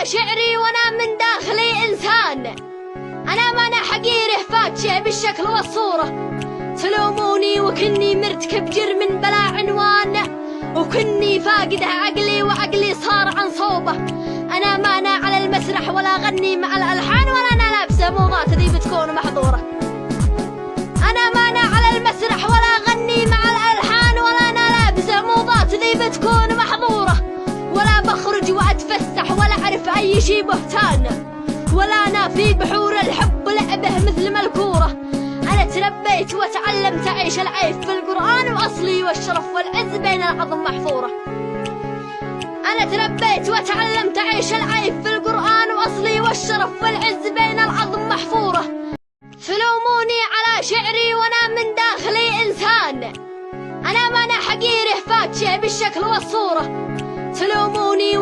على شعري وانا من داخلي انسان، انا ما انا حقيره فاتشه بالشكل والصورة. تلوموني وكني مرتكب جرم بلا عنوان، وكني فاقده عقلي وعقلي صار عن صوبه. انا ما انا على المسرح ولا اغني مع الالحان، ولا انا لابسه موضات ذي بتكون محظوره. انا ما انا على المسرح ولا اغني مع الالحان، ولا انا لابسه موضات ذي بتكون محظوره. ولا بخرج واتفسح ولا اعرف اي شي بهتان، ولا انا في بحور الحب لعبه مثل ما الكوره. انا تربيت وتعلمت اعيش العيف في القران، واصلي والشرف والعز بين العظم محفوره. انا تربيت وتعلمت اعيش العيف في القران، واصلي والشرف والعز بين العظم محفوره. تلوموني على شعري وانا من داخلي انسان، انا ما انا حقيره فاتشه بالشكل والصوره. تلوموني